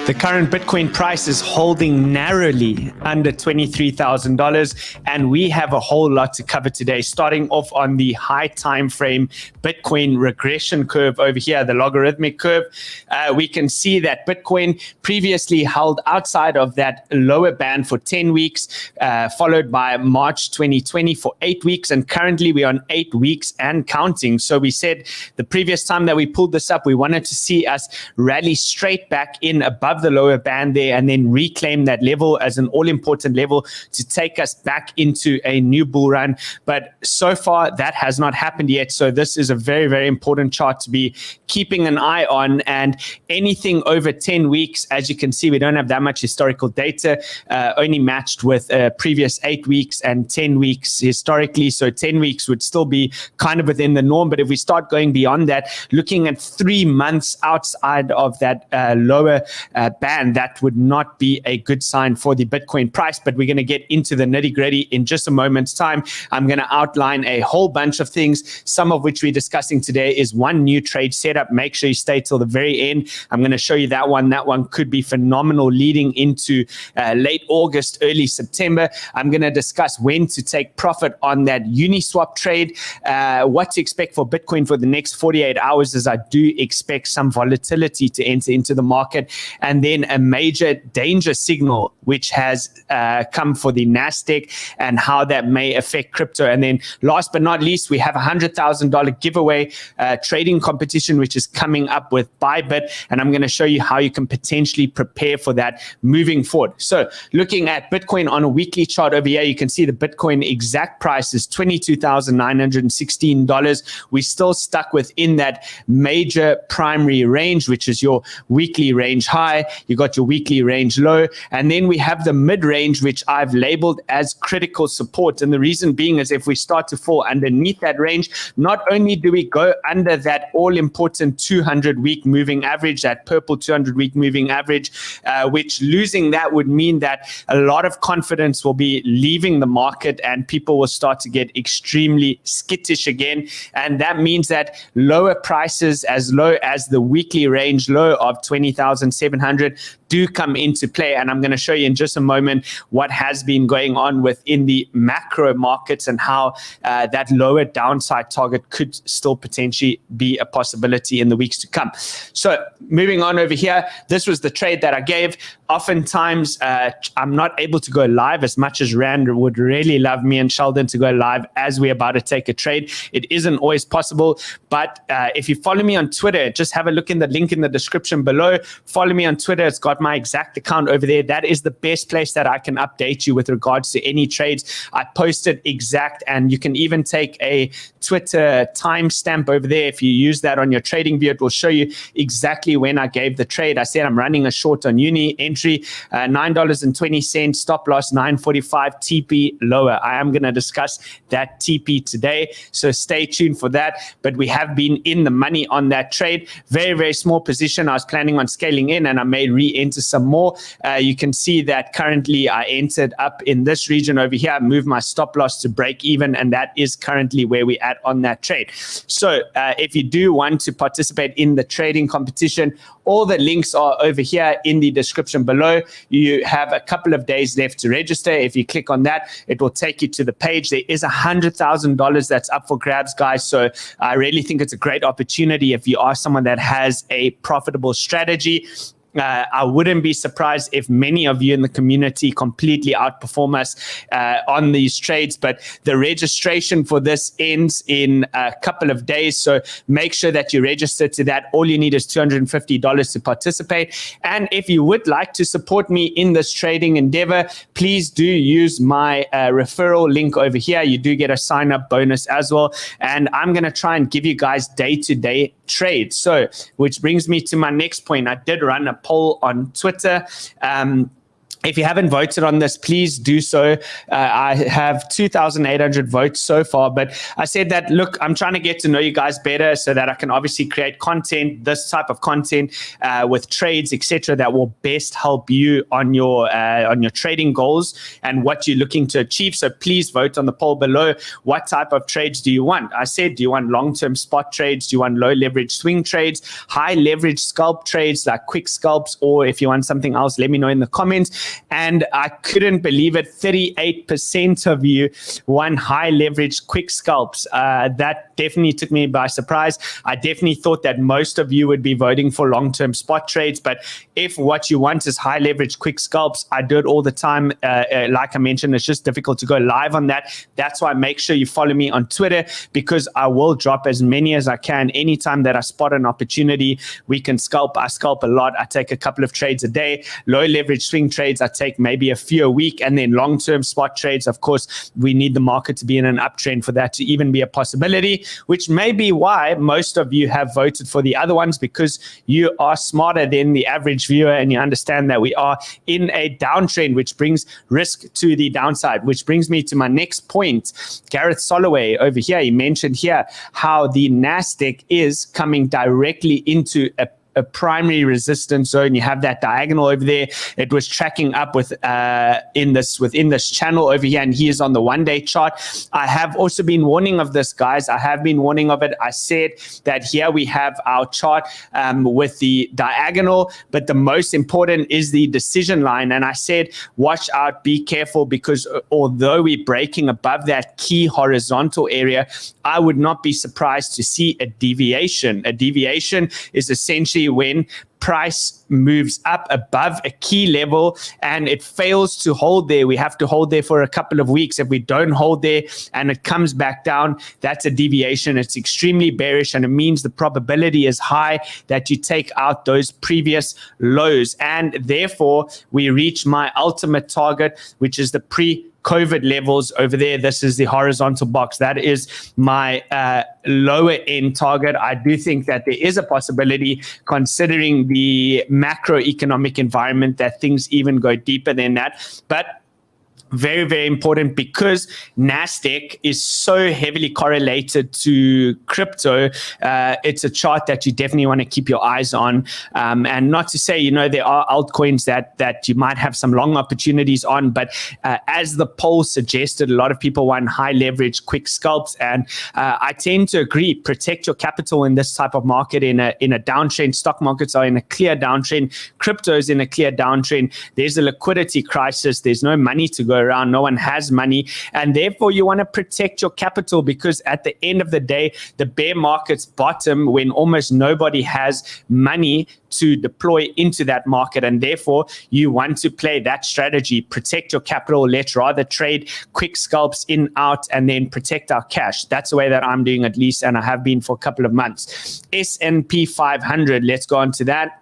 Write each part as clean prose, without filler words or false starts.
The current Bitcoin price is holding narrowly under $23,000, and we have a whole lot to cover today, starting off on the high time frame Bitcoin regression curve over here, the logarithmic curve. We can see that Bitcoin previously held outside of that lower band for 10 weeks, followed by March 2020 for 8 weeks, and currently we're on 8 weeks and counting. So we said the previous time that we pulled this up, we wanted to see us rally straight back in above the lower band there and then reclaim that level as an all-important level to take us back into a new bull run. But so far, that has not happened yet. So this is a very, very important chart to be keeping an eye on. And anything over 10 weeks, as you can see, we don't have that much historical data, only matched with previous 8 weeks and 10 weeks historically. So 10 weeks would still be kind of within the norm. But if we start going beyond that, looking at 3 months outside of that lower band, that would not be a good sign for the Bitcoin price. But we're going to get into the nitty gritty in just a moment's time. I'm going to outline a whole bunch of things, some of which we're discussing today is one new trade setup. Make sure you stay till the very end. I'm going to show you that one. That one could be phenomenal leading into late August, early September. I'm going to discuss when to take profit on that Uniswap trade, what to expect for Bitcoin for the next 48 hours, as I do expect some volatility to enter into the market, and then a major danger signal which has come for the Nasdaq and how that may affect crypto. And then last but not least, we have a $100,000 giveaway trading competition which is coming up with BYBIT, and I'm going to show you how you can potentially prepare for that moving forward. So looking at Bitcoin on a weekly chart over here, you can see the Bitcoin exact price is $22,916. We're still stuck within that major primary range, which is your weekly range high. You got your weekly range low, and then we have the mid range, which I've labeled as critical support. And the reason being is if we start to fall underneath that range, not only do we go under that all important 200-week moving average, that purple 200-week moving average, which losing that would mean that a lot of confidence will be leaving the market and people will start to get extremely skittish again. And that means that lower prices as low as the weekly range low of 20,700 do come into play. And I'm going to show you in just a moment what has been going on within the macro markets and how that lower downside target could still potentially be a possibility in the weeks to come. So moving on over here, this was the trade that I gave. Oftentimes, I'm not able to go live as much as Rand would really love me and Sheldon to go live as we're about to take a trade. It isn't always possible, but if you follow me on Twitter, just have a look in the link in the description below. Follow me on Twitter. It's got my exact account over there. That is the best place that I can update you with regards to any trades. I posted exact, and you can even take a Twitter timestamp over there. If you use that on your trading view, it will show you exactly when I gave the trade. I said I'm running a short on Uni, entry $9.20, stop loss 945, TP lower. I am going to discuss that TP today, so stay tuned for that. But we have been in the money on that trade. Very, very small position. I was planning on scaling in, and I may re-enter some more. You can see that currently I entered up in this region over here. I moved my stop loss to break even, and that is currently where we're at on that trade. So if you do want to participate in the trading competition, all the links are over here in the description below. You have a couple of days left to register. If you click on that, it will take you to the page. There is $100,000 that's up for grabs, guys. So I really think it's a great opportunity if you are someone that has a profitable strategy. I wouldn't be surprised if many of you in the community completely outperform us on these trades, but the registration for this ends in a couple of days. So make sure that you register to that. All you need is $250 to participate. And if you would like to support me in this trading endeavor, please do use my referral link over here. You do get a sign up bonus as well. And I'm going to try and give you guys day-to-day trades. So, which brings me to my next point. I did run a poll on Twitter. If you haven't voted on this, please do so. I have 2,800 votes so far, but I said that, look, I'm trying to get to know you guys better so that I can obviously create content, this type of content with trades, etc., that will best help you on your trading goals and what you're looking to achieve. So please vote on the poll below. What type of trades do you want? I said, do you want long-term spot trades? Do you want low leverage swing trades, high leverage scalp trades like quick scalps? Or if you want something else, let me know in the comments. And I couldn't believe it, 38% of you won high leverage quick scalps. That definitely took me by surprise. I definitely thought that most of you would be voting for long-term spot trades, but if what you want is high leverage quick scalps, I do it all the time. Like I mentioned, it's just difficult to go live on that. That's why make sure you follow me on Twitter, because I will drop as many as I can. Anytime that I spot an opportunity, we can scalp. I scalp a lot. I take a couple of trades a day. Low leverage swing trades, I take maybe a few a week. And then long-term spot trades, of course, we need the market to be in an uptrend for that to even be a possibility, which may be why most of you have voted for the other ones, because you are smarter than the average viewer and you understand that we are in a downtrend, which brings risk to the downside, which brings me to my next point. Gareth Soloway over here, he mentioned here how the Nasdaq is coming directly into a primary resistance zone. You have that diagonal over there. It was tracking up within this channel over here, and he is on the 1-day chart. I have also been warning of this, guys. I have been warning of it. I said that here we have our chart with the diagonal, but the most important is the decision line. And I said, watch out, be careful, because although we're breaking above that key horizontal area, I would not be surprised to see a deviation. A deviation is essentially when price moves up above a key level and it fails to hold there. We have to hold there for a couple of weeks. If we don't hold there and it comes back down, that's a deviation. It's extremely bearish, and it means the probability is high that you take out those previous lows. And therefore, we reach my ultimate target, which is the pre-COVID levels over there. This is the horizontal box. That is my lower end target. I do think that there is a possibility, considering the macroeconomic environment, that things even go deeper than that. But very, very important, because Nasdaq is so heavily correlated to crypto. It's a chart that you definitely want to keep your eyes on. And not to say, there are altcoins that you might have some long opportunities on, but as the poll suggested, a lot of people want high leverage, quick scalps. And I tend to agree, protect your capital in this type of market, in a downtrend. Stock markets are in a clear downtrend. Crypto is in a clear downtrend. There's a liquidity crisis. There's no money to go around. No one has money. And therefore, you want to protect your capital, because at the end of the day, the bear markets bottom when almost nobody has money to deploy into that market. And therefore, you want to play that strategy. Protect your capital. Let's rather trade quick scalps in, out, and then protect our cash. That's the way that I'm doing, at least, and I have been for a couple of months. S&P 500, let's go on to that.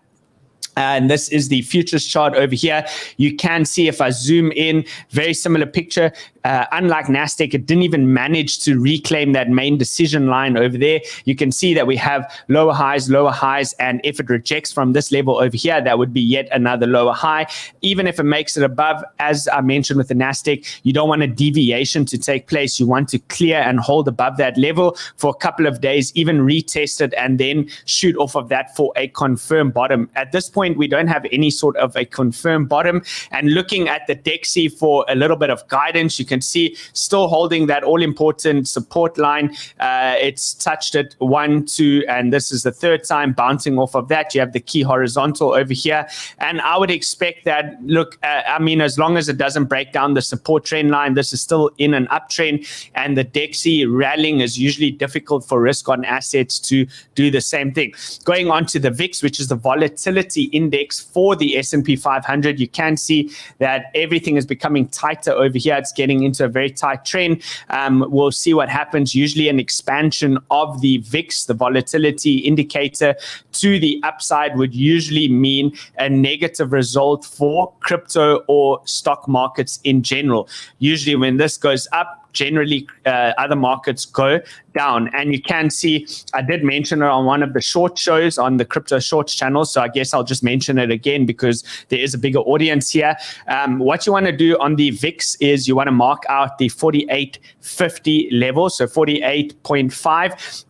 And this is the futures chart over here. You can see, if I zoom in, very similar picture. Unlike Nasdaq, it didn't even manage to reclaim that main decision line over there. You can see that we have lower highs, and if it rejects from this level over here, that would be yet another lower high. Even if it makes it above, as I mentioned with the Nasdaq, you don't want a deviation to take place. You want to clear and hold above that level for a couple of days, even retest it, and then shoot off of that for a confirmed bottom. At this point, we don't have any sort of a confirmed bottom. And looking at the DXY for a little bit of guidance, you can see still holding that all-important support line. It's touched it 1, 2, and this is the third time bouncing off of that. You have the key horizontal over here. And I would expect that, look, as long as it doesn't break down the support trend line, this is still in an uptrend. And the DXY rallying is usually difficult for risk-on assets to do the same thing. Going on to the VIX, which is the volatility index for the S&P 500, you can see that everything is becoming tighter over here. It's getting into a very tight trend. We'll see what happens. Usually an expansion of the VIX, the volatility indicator, to the upside would usually mean a negative result for crypto or stock markets in general. Usually when this goes up, generally other markets go down. And you can see, I did mention it on one of the short shows on the Crypto Shorts channel, so I guess I'll just mention it again because there is a bigger audience here. What you want to do on the VIX is you want to mark out the 48.50 level, so 48.5.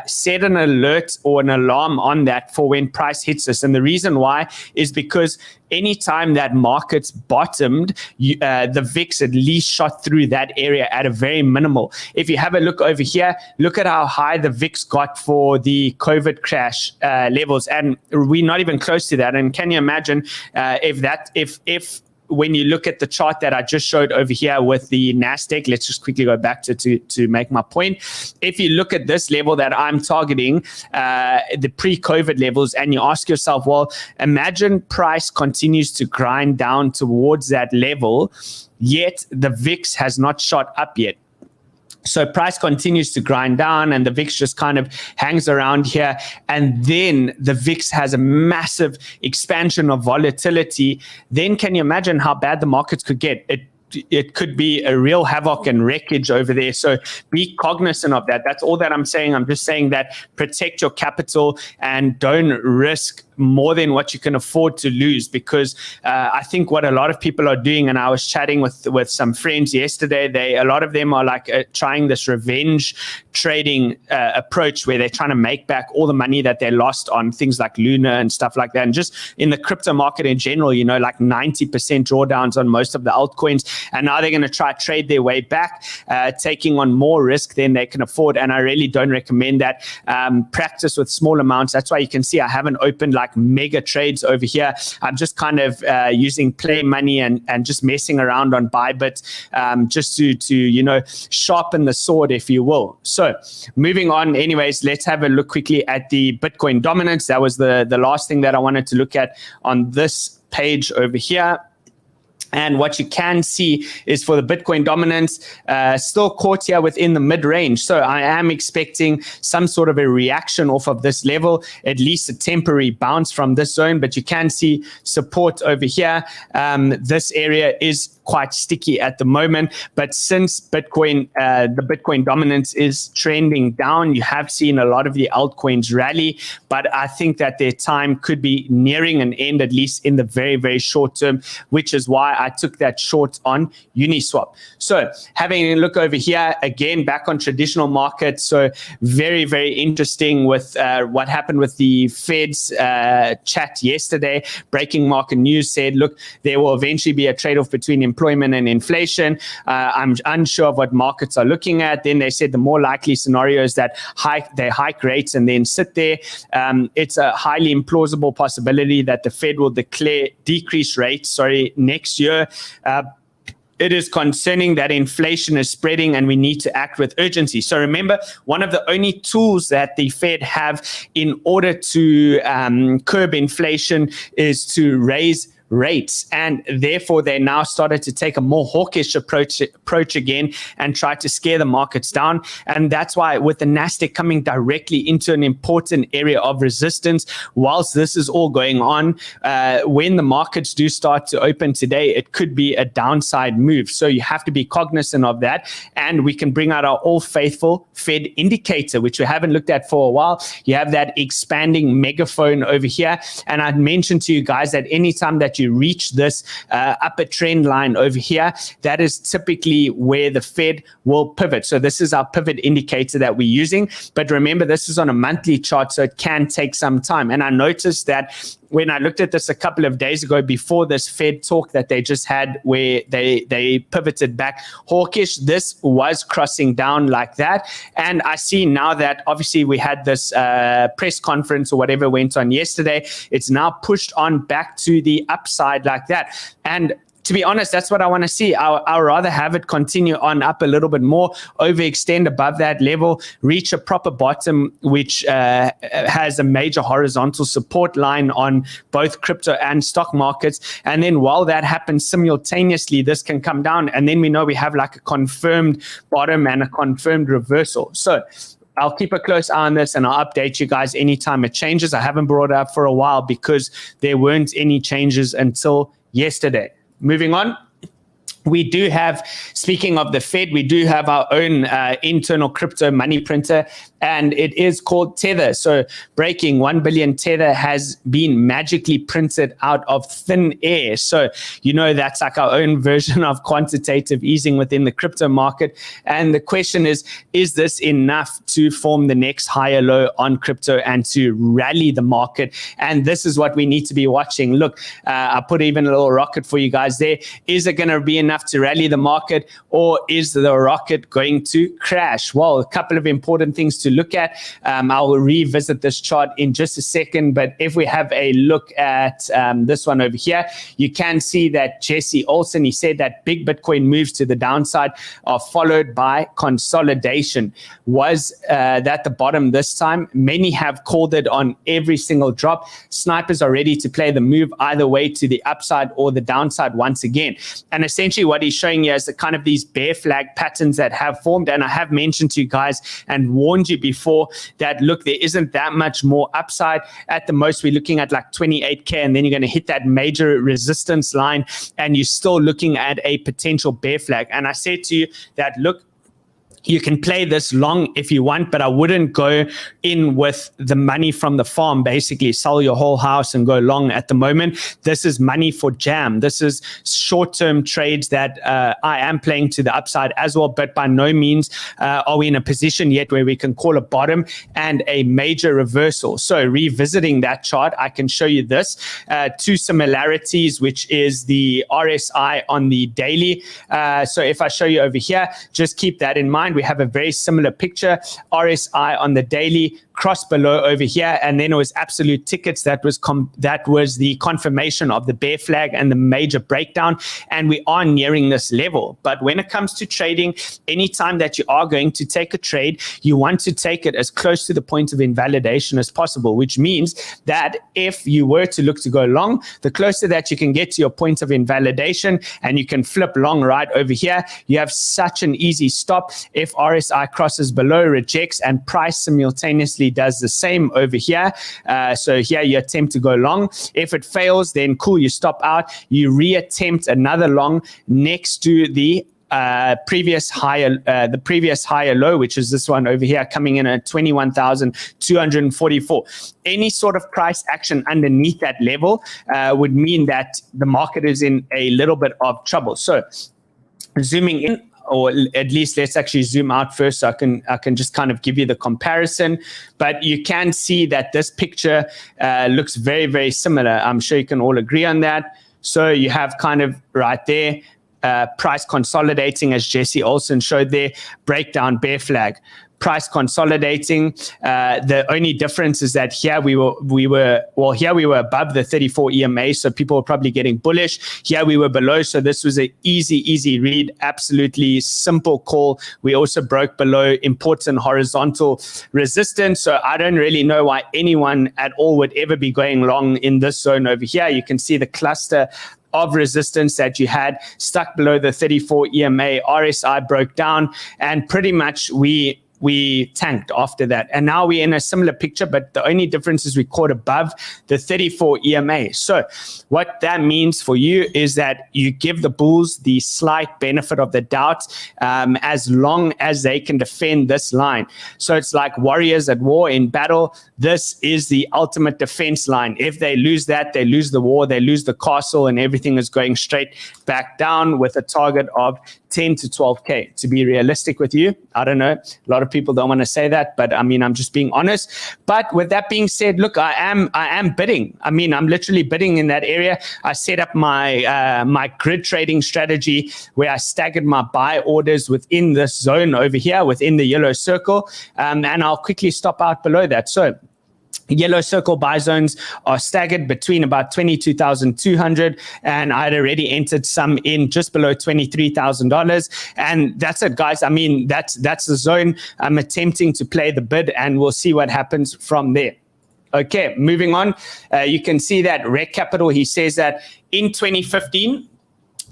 Set an alert or an alarm on that for when price hits this. And the reason why is because anytime that markets bottomed, the VIX at least shot through that area at a very minimal. If you have a look over here, look at how high the VIX got for the COVID crash levels, and we're not even close to that. And can you imagine if when you look at the chart that I just showed over here with the NASDAQ, let's just quickly go back to make my point. If you look at this level that I'm targeting, the pre-COVID levels, and you ask yourself, well, imagine price continues to grind down towards that level, yet the VIX has not shot up yet. So price continues to grind down and the VIX just kind of hangs around here. And then the VIX has a massive expansion of volatility. Then can you imagine how bad the markets could get? It could be a real havoc and wreckage over there. So be cognizant of that. That's all that I'm saying. I'm just saying that protect your capital and don't risk more than what you can afford to lose, because I think what a lot of people are doing, and I was chatting with some friends yesterday, a lot of them are like trying this revenge trading approach where they're trying to make back all the money that they lost on things like Luna and stuff like that. And just in the crypto market in general, like 90% drawdowns on most of the altcoins. And now they're going to try to trade their way back, taking on more risk than they can afford. And I really don't recommend that. Practice with small amounts. That's why you can see I haven't opened like mega trades over here. I'm just kind of using play money and just messing around on BYBIT, just to sharpen the sword, if you will. So moving on, anyways, let's have a look quickly at the Bitcoin dominance. That was the last thing that I wanted to look at on this page over here. And what you can see is for the Bitcoin dominance, still caught here within the mid-range. So I am expecting some sort of a reaction off of this level, at least a temporary bounce from this zone. But you can see support over here. This area is quite sticky at the moment. But since Bitcoin, the Bitcoin dominance is trending down, you have seen a lot of the altcoins rally. But I think that their time could be nearing an end, at least in the very, very short term, which is why I took that short on Uniswap. So having a look over here, again, back on traditional markets. So very, very interesting with what happened with the Fed's chat yesterday. Breaking market news said, look, there will eventually be a trade-off between employment and inflation. I'm unsure of what markets are looking at. Then they said the more likely scenario is that they hike rates and then sit there. It's a highly implausible possibility that the Fed will decrease rates, next year. It is concerning that inflation is spreading and we need to act with urgency. So remember, one of the only tools that the Fed have in order to curb inflation is to raise rates, and therefore they now started to take a more hawkish approach again and try to scare the markets down. And that's why with the NASDAQ coming directly into an important area of resistance, whilst this is all going on, when the markets do start to open today, it could be a downside move. So you have to be cognizant of that. And we can bring out our all faithful Fed indicator, which we haven't looked at for a while. You have that expanding megaphone over here. And I'd mentioned to you guys that anytime that you reach this upper trend line over here, that is typically where the Fed will pivot. So this is our pivot indicator that we're using. But remember, this is on a monthly chart, so it can take some time. And I noticed that when I looked at this a couple of days ago before this Fed talk that they just had where they pivoted back hawkish, this was crossing down like that. And I see now that obviously we had this press conference or whatever went on yesterday. It's now pushed on back to the upside like that. And to be honest, that's what I want to see. I'd rather have it continue on up a little bit more, overextend above that level, reach a proper bottom, which has a major horizontal support line on both crypto and stock markets. And then while that happens simultaneously, this can come down. And then we know we have like a confirmed bottom and a confirmed reversal. So I'll keep a close eye on this and I'll update you guys anytime it changes. I haven't brought it up for a while because there weren't any changes until yesterday. Moving on, We do have, speaking of the Fed, we do have our own internal crypto money printer, and it is called Tether. So breaking 1 billion Tether has been magically printed out of thin air. So, that's like our own version of quantitative easing within the crypto market. And the question is this enough to form the next higher low on crypto and to rally the market? And this is what we need to be watching. Look, I put even a little rocket for you guys there. Is it going to be enough to rally the market, or is the rocket going to crash? Well, a couple of important things to look at. I'll revisit this chart in just a second, but if we have a look at this one over here, you can see that Jesse Olsen, he said that big Bitcoin moves to the downside are followed by consolidation. Was that the bottom this time? Many have called it on every single drop. Snipers are ready to play the move either way, to the upside or the downside once again. And essentially what he's showing you is the kind of these bear flag patterns that have formed. And I have mentioned to you guys and warned you before that, look, there isn't that much more upside. At the most, we're looking at like 28K, and then you're going to hit that major resistance line, and you're still looking at a potential bear flag. And I said to you that, look, you can play this long if you want, but I wouldn't go in with the money from the farm, basically sell your whole house and go long at the moment. This is money for jam. This is short-term trades that I am playing to the upside as well, but by no means are we in a position yet where we can call a bottom and a major reversal. So revisiting that chart, I can show you this. Two similarities, which is the RSI on the daily. So if I show you over here, just keep that in mind. We have a very similar picture. RSI on the daily, cross below over here, and then it was absolute tickets. That was the confirmation of the bear flag and the major breakdown, and we are nearing this level. But when it comes to trading, anytime that you are going to take a trade, you want to take it as close to the point of invalidation as possible, which means that if you were to look to go long, the closer that you can get to your point of invalidation and you can flip long right over here, you have such an easy stop. If RSI crosses below, rejects, and price simultaneously does the same over here. So here you attempt to go long. If it fails, then cool, you stop out. You reattempt another long next to the previous higher low, which is this one over here, coming in at 21,244. Any sort of price action underneath that level would mean that the market is in a little bit of trouble. So zooming in, or at least let's actually zoom out first so I can just kind of give you the comparison. But you can see that this picture looks very, very similar. I'm sure you can all agree on that. So you have kind of right there, price consolidating, as Jesse Olsen showed there, breakdown, bear flag. Price consolidating. The only difference is that here we were above the 34 EMA, so people were probably getting bullish. Here we were below, so this was an easy read, absolutely simple call. We also broke below important horizontal resistance, so I don't really know why anyone at all would ever be going long in this zone over here. You can see the cluster of resistance that you had stuck below the 34 EMA. RSI broke down, and pretty much we tanked after that. And now we're in a similar picture, but the only difference is we caught above the 34 EMA. So what that means for you is that you give the bulls the slight benefit of the doubt as long as they can defend this line. So it's like warriors at war in battle. This is the ultimate defense line. If they lose that, they lose the war, they lose the castle, and everything is going straight back down with a target of 10 to 12K. To be realistic with you, I don't know, a lot of people don't want to say that, but I mean, I'm just being honest. But with that being said, look, I am bidding. I mean, I'm literally bidding in that area. I set up my my grid trading strategy where I staggered my buy orders within this zone over here, within the yellow circle, and I'll quickly stop out below that. So yellow circle buy zones are staggered between about 22,200, and I'd already entered some in just below $23,000, and that's it, guys. I mean, that's the zone I'm attempting to play the bid, and we'll see what happens from there. Okay, moving on. You can see that Rec Capital, he says that in 2015,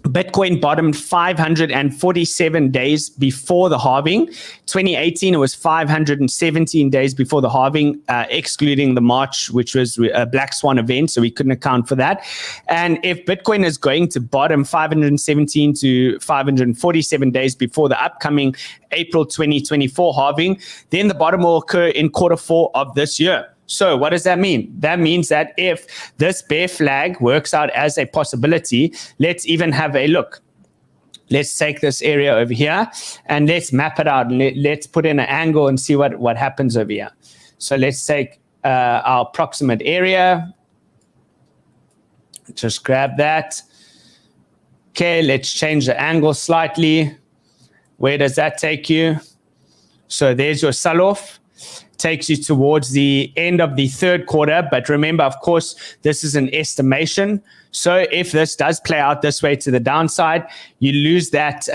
Bitcoin bottomed 547 days before the halving. 2018, it was 517 days before the halving, excluding the March, which was a black swan event, so we couldn't account for that. And if Bitcoin is going to bottom 517 to 547 days before the upcoming April 2024 halving, then the bottom will occur in Q4 of this year. So what does that mean? That means that if this bear flag works out as a possibility, let's even have a look. Let's take this area over here and let's map it out. Let's put in an angle and see what happens over here. So let's take our approximate area. Just grab that. Okay, let's change the angle slightly. Where does that take you? So there's your sell-off. Takes you towards the end of the third quarter. But remember, of course, this is an estimation. So if this does play out this way to the downside, you lose that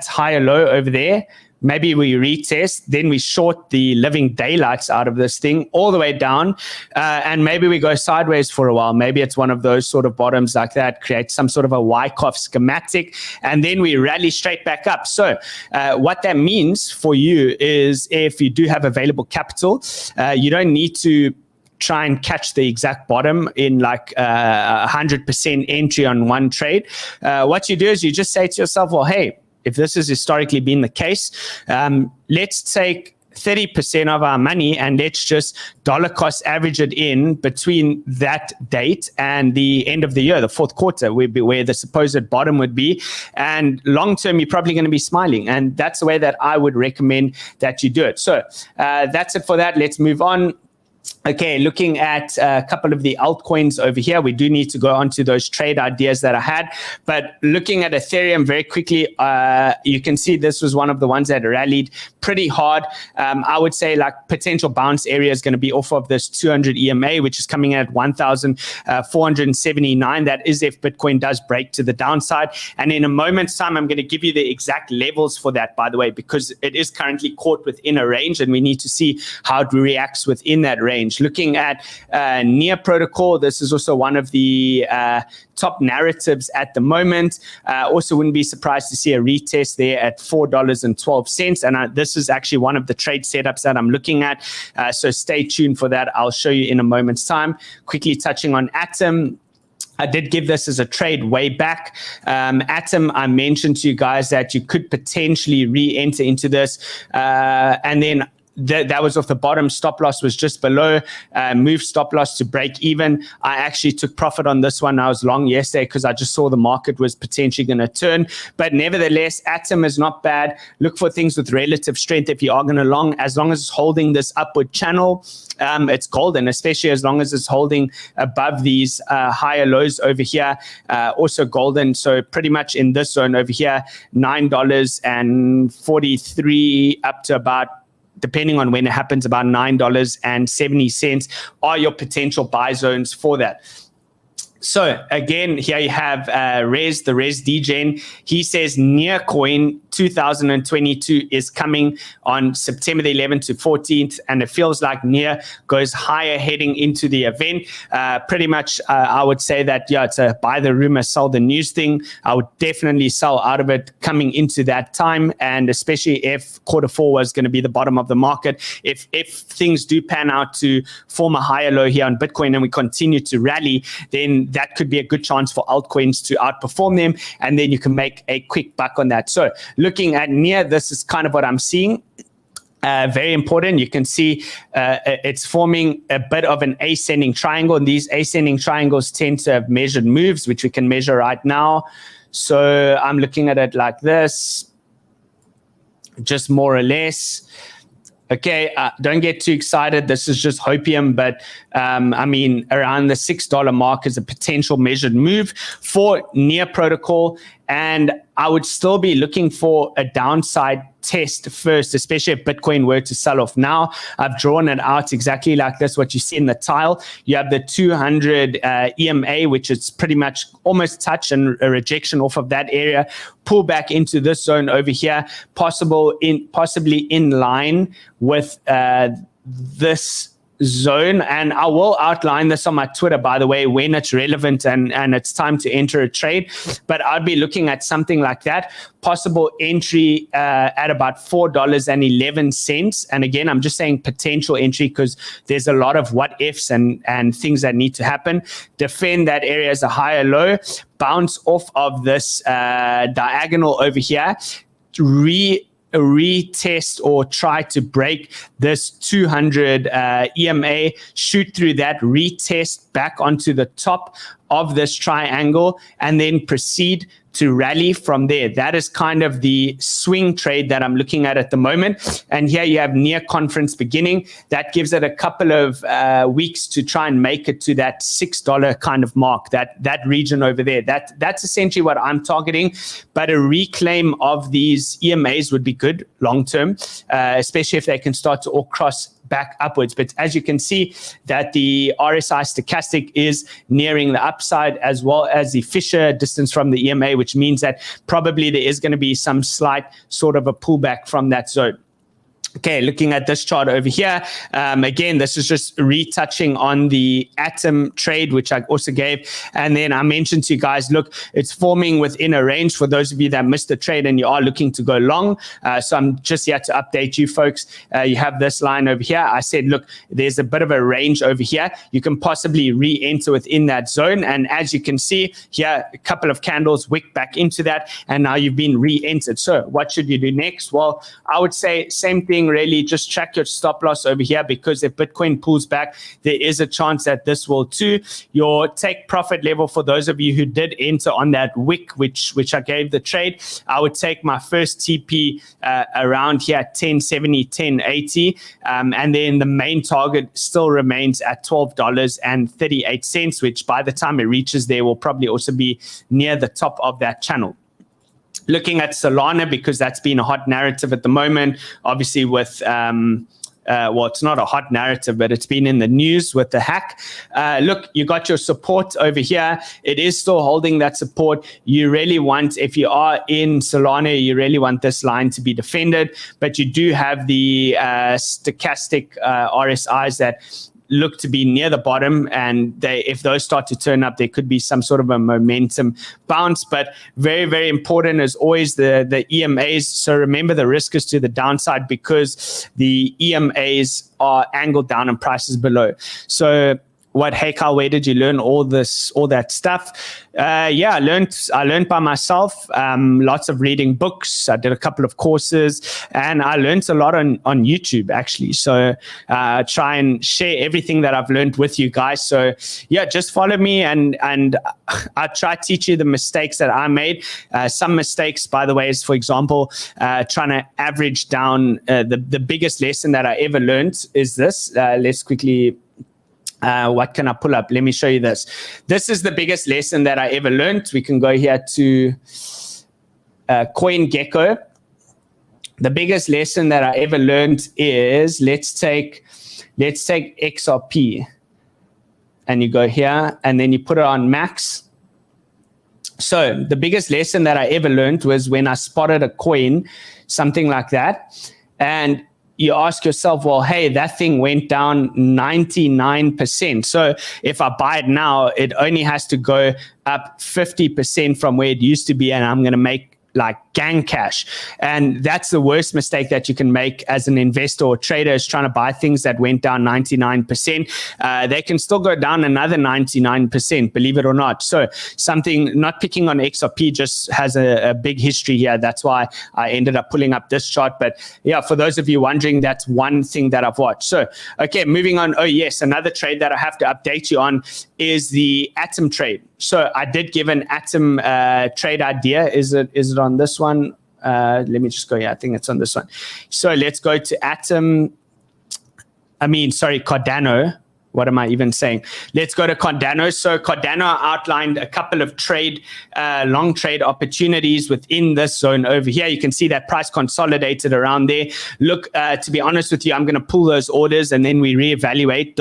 higher low over there. Maybe we retest, then we short the living daylights out of this thing all the way down, and maybe we go sideways for a while. Maybe it's one of those sort of bottoms like that, create some sort of a Wyckoff schematic, and then we rally straight back up. So what that means for you is if you do have available capital, you don't need to try and catch the exact bottom in like 100% entry on one trade. What you do is you just say to yourself, well, hey, if this has historically been the case, let's take 30% of our money and let's just dollar cost average it in between that date and the end of the year, the fourth quarter, where the supposed bottom would be. And long term, you're probably going to be smiling. And that's the way that I would recommend that you do it. So that's it for that. Let's move on. Okay, looking at a couple of the altcoins over here, we do need to go on to those trade ideas that I had. But looking at Ethereum very quickly, you can see this was one of the ones that rallied pretty hard. I would say like potential bounce area is going to be off of this 200 EMA, which is coming at 1,479. That is if Bitcoin does break to the downside. And in a moment's time, I'm going to give you the exact levels for that, by the way, because it is currently caught within a range and we need to see how it reacts within that range. Looking at Near Protocol, this is also one of the top narratives at the moment. Also wouldn't be surprised to see a retest there at $4.12. And this is actually one of the trade setups that I'm looking at. So stay tuned for that. I'll show you in a moment's time. Quickly touching on Atom. I did give this as a trade way back. Atom, I mentioned to you guys that you could potentially re-enter into this. And then that was off the bottom. Stop loss was just below. Move stop loss to break even. I actually took profit on this one. I was long yesterday because I just saw the market was potentially going to turn. But nevertheless, Atom is not bad. Look for things with relative strength if you are going to long. As long as it's holding this upward channel, it's golden, especially as long as it's holding above these higher lows over here. Also golden. So pretty much in this zone over here, $9.43 up to about, depending on when it happens, about $9.70 are your potential buy zones for that. So again, here you have the Res Degen. He says Nearcoin 2022 is coming on September the 11th to 14th, and it feels like Near goes higher heading into the event. Pretty much, I would say that, yeah, it's a buy the rumor, sell the news thing. I would definitely sell out of it coming into that time, and especially if Q4 was going to be the bottom of the market. If things do pan out to form a higher low here on Bitcoin and we continue to rally, then that could be a good chance for altcoins to outperform them, and then you can make a quick buck on that. So looking at Near, this is kind of what I'm seeing. Very important. You can see it's forming a bit of an ascending triangle, and these ascending triangles tend to have measured moves, which we can measure right now. So I'm looking at it like this, just more or less. Okay, don't get too excited. This is just hopium, but I mean, around the $6 mark is a potential measured move for Near Protocol. And I would still be looking for a downside test first, especially if Bitcoin were to sell off now. I've drawn it out exactly like this, what you see in the tile. You have the 200 EMA, which is pretty much almost touch and a rejection off of that area. Pull back into this zone over here, possibly in line with this zone, and I will outline this on my Twitter, by the way, when it's relevant and it's time to enter a trade. But I'd be looking at something like that. Possible entry at about $4.11. And again, I'm just saying potential entry because there's a lot of what ifs and things that need to happen. Defend that area as a higher low, bounce off of this diagonal over here, retest or try to break this 200 EMA, shoot through that, retest back onto the top of this triangle, and then proceed to rally from there. That is kind of the swing trade that I'm looking at the moment. And here you have near conference beginning. That gives it a couple of weeks to try and make it to that $6 kind of mark, that region over there. That's essentially what I'm targeting. But a reclaim of these EMAs would be good long term, especially if they can start to all cross back upwards. But as you can see, that the RSI stochastic is nearing the upside, as well as the Fisher distance from the EMA, which means that probably there is going to be some slight sort of a pullback from that zone. Okay, looking at this chart over here, again, this is just retouching on the Atom trade, which I also gave. And then I mentioned to you guys, look, it's forming within a range for those of you that missed the trade and you are looking to go long. So I'm just here to update you folks. You have this line over here. I said, look, there's a bit of a range over here. You can possibly re-enter within that zone. And as you can see here, a couple of candles wick back into that. And now you've been re-entered. So what should you do next? Well, I would say same thing. Really just check your stop loss over here, because if Bitcoin pulls back, there is a chance that this will too. Your take profit level, for those of you who did enter on that wick, which I gave the trade, I would take my first TP around here at 1070, 1080, and then the main target still remains at $12.38, which by the time it reaches there will probably also be near the top of that channel. Looking at Solana, because that's been a hot narrative at the moment, obviously with, well, it's not a hot narrative, but it's been in the news with the hack. Look, you got your support over here. It is still holding that support. You really want, if you are in Solana, you really want this line to be defended, but you do have the stochastic RSIs that look to be near the bottom, and if those start to turn up, there could be some sort of a momentum bounce. But very, very important is always the EMAs. So remember, the risk is to the downside because the EMAs are angled down and prices below. So hey Kyle, where did you learn all that stuff? Yeah, I learned by myself. Lots of reading books. I did a couple of courses, and I learned a lot on YouTube actually. So try and share everything that I've learned with you guys. So yeah, just follow me, and I try to teach you the mistakes that I made. Some mistakes, by the way, is, for example, trying to average down. The biggest lesson that I ever learned is this. Let's quickly. What can I pull up? Let me show you this. This is the biggest lesson that I ever learned. We can go here to CoinGecko. The biggest lesson that I ever learned is, let's take XRP. And you go here, and then you put it on max. So the biggest lesson that I ever learned was when I spotted a coin, something like that. And you ask yourself, well, hey, that thing went down 99%. So if I buy it now, it only has to go up 50% from where it used to be, and I'm going to make like gang cash. And that's the worst mistake that you can make as an investor or trader, is trying to buy things that went down 99%. They can still go down another 99%, believe it or not. So something, not picking on XRP, just has a big history here. That's why I ended up pulling up this chart. But yeah, for those of you wondering, that's one thing that I've watched. So, okay, moving on. Oh yes, another trade that I have to update you on is the Atom trade. So I did give an Atom trade idea. Is it on this one? Let me just go. Yeah, I think it's on this one. So let's go to Atom. Cardano. What am I even saying? Let's go to Cardano. So Cardano outlined a couple of long trade opportunities within this zone over here. You can see that price consolidated around there. Look, to be honest with you, I'm going to pull those orders and then we reevaluate.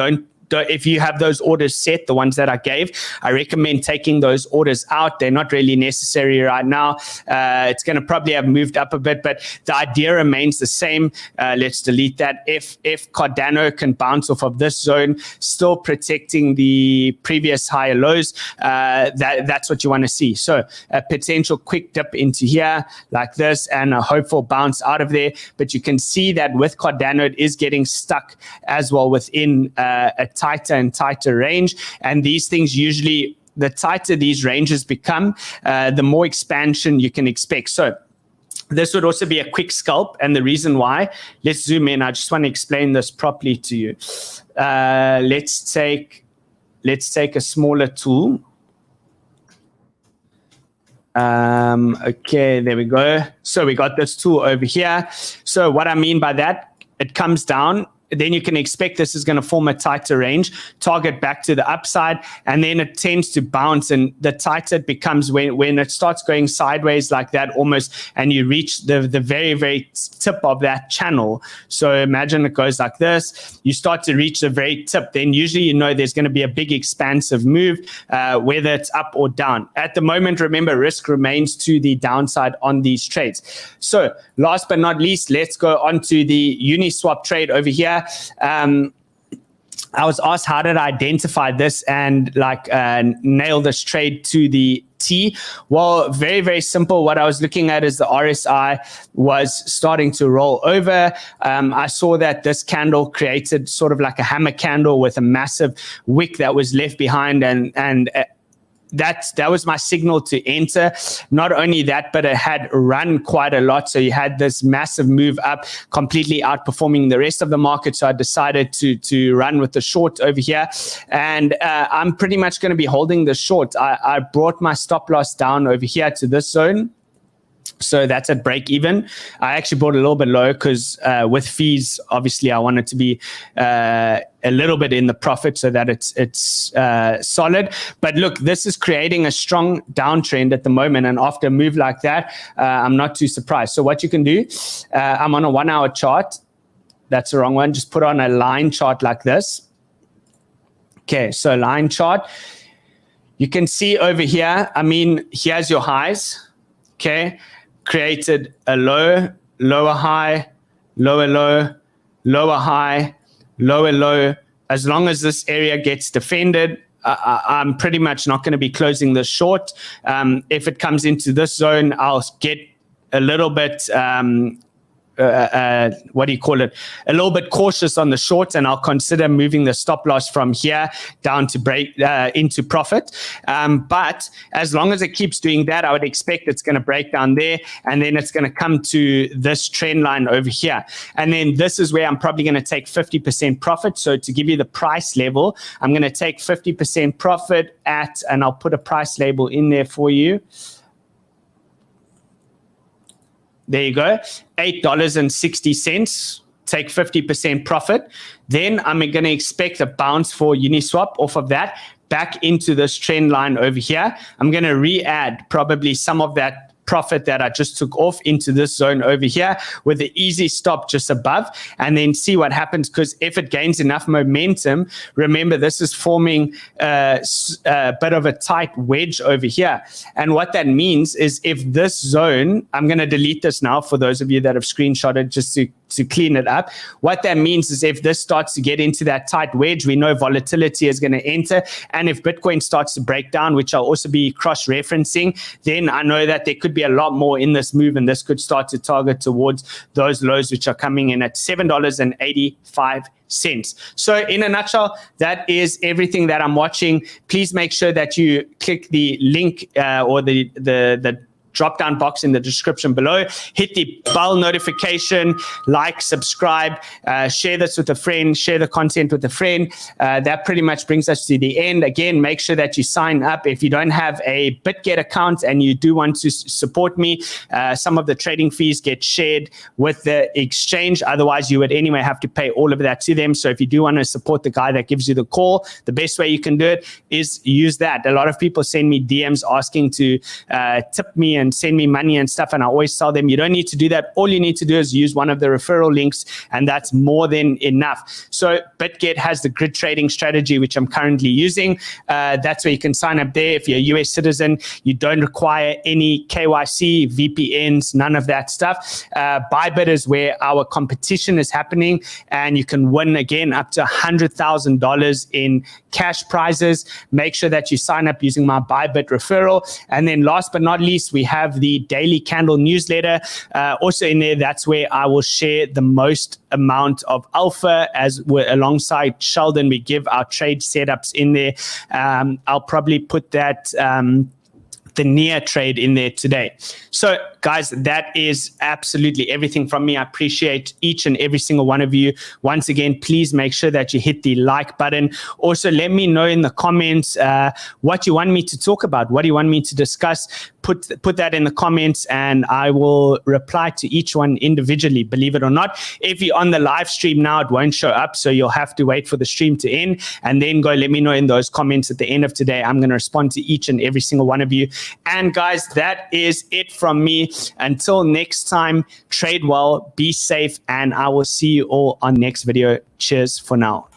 if you have those orders set, the ones that I gave, I recommend taking those orders out. They're not really necessary right now. It's going to probably have moved up a bit, but the idea remains the same. Let's delete that. If Cardano can bounce off of this zone, still protecting the previous higher lows, that's what you want to see. So a potential quick dip into here like this and a hopeful bounce out of there. But you can see that with Cardano, it is getting stuck as well within a tighter and tighter range. And these things usually, the tighter these ranges become, the more expansion you can expect. So this would also be a quick scalp. And the reason why, let's zoom in. I just want to explain this properly to you. Let's take a smaller tool. Okay, there we go. So we got this tool over here. So what I mean by that, it comes down, then you can expect this is going to form a tighter range, target back to the upside, and then it tends to bounce. And the tighter it becomes when it starts going sideways like that almost, and you reach the very, very tip of that channel. So imagine it goes like this. You start to reach the very tip. Then usually you know there's going to be a big expansive move, whether it's up or down. At the moment, remember, risk remains to the downside on these trades. So last but not least, let's go on to the Uniswap trade over here. I was asked how did I identify this and nail this trade to the T. Well, very, very simple. What I was looking at is the RSI was starting to roll over. I saw that this candle created sort of like a hammer candle with a massive wick that was left behind, and that was my signal to enter. Not only that, but it had run quite a lot. So you had this massive move up, completely outperforming the rest of the market. So I decided to run with the short over here. And I'm pretty much going to be holding the short. I brought my stop loss down over here to this zone. So that's at break even. I actually bought a little bit low because with fees, obviously, I wanted to be a little bit in the profit so that it's solid. But look, this is creating a strong downtrend at the moment. And after a move like that, I'm not too surprised. So what you can do, I'm on a 1 hour chart. That's the wrong one. Just put on a line chart like this. Okay, so line chart. You can see over here, I mean, here's your highs. Okay. Created a low, lower high, lower low, lower high, lower low. As long as this area gets defended, I'm pretty much not going to be closing this short. If it comes into this zone, I'll get a little bit, what do you call it? A little bit cautious on the short, and I'll consider moving the stop loss from here down to break into profit. But as long as it keeps doing that, I would expect it's going to break down there, and then it's going to come to this trend line over here. And then this is where I'm probably going to take 50% profit. So to give you the price level, I'm going to take 50% profit at, and I'll put a price label in there for you. There you go, $8.60, take 50% profit. Then I'm going to expect a bounce for Uniswap off of that back into this trend line over here. I'm going to re-add probably some of that profit that I just took off into this zone over here with the easy stop just above, and then see what happens. Because if it gains enough momentum, remember this is forming a bit of a tight wedge over here. And what that means is if this zone, I'm going to delete this now for those of you that have screenshotted just to clean it up. What that means is if this starts to get into that tight wedge, we know volatility is going to enter. And if Bitcoin starts to break down, which I'll also be cross-referencing, then I know that there could be a lot more in this move, and this could start to target towards those lows, which are coming in at $7.85. So in a nutshell, that is everything that I'm watching. Please make sure that you click the link or the drop-down box in the description below. Hit the bell notification, like, subscribe, share this with a friend, share the content with a friend. That pretty much brings us to the end. Again, make sure that you sign up. If you don't have a BitGet account and you do want to support me, some of the trading fees get shared with the exchange. Otherwise, you would anyway have to pay all of that to them. So if you do want to support the guy that gives you the call, the best way you can do it is use that. A lot of people send me DMs asking to tip me and and send me money and stuff. And I always tell them, you don't need to do that. All you need to do is use one of the referral links, and that's more than enough. So BitGet has the grid trading strategy, which I'm currently using. That's where you can sign up there. If you're a US citizen, you don't require any KYC, VPNs, none of that stuff. BYBIT is where our competition is happening, and you can win again up to $100,000 in cash prizes. Make sure that you sign up using my BYBIT referral. And then last but not least, we have the daily candle newsletter. Also in there, that's where I will share the most amount of alpha, as we're alongside Sheldon. We give our trade setups in there. I'll probably put that the near trade in there today. So guys, that is absolutely everything from me. I appreciate each and every single one of you. Once again, please make sure that you hit the like button. Also, let me know in the comments what you want me to talk about. What do you want me to discuss? Put that in the comments, and I will reply to each one individually, believe it or not. If you're on the live stream now, it won't show up, so you'll have to wait for the stream to end and then go let me know in those comments at the end of today. I'm going to respond to each and every single one of you. And guys, that is it from me. Until next time, trade well, be safe, and I will see you all on next video. Cheers for now.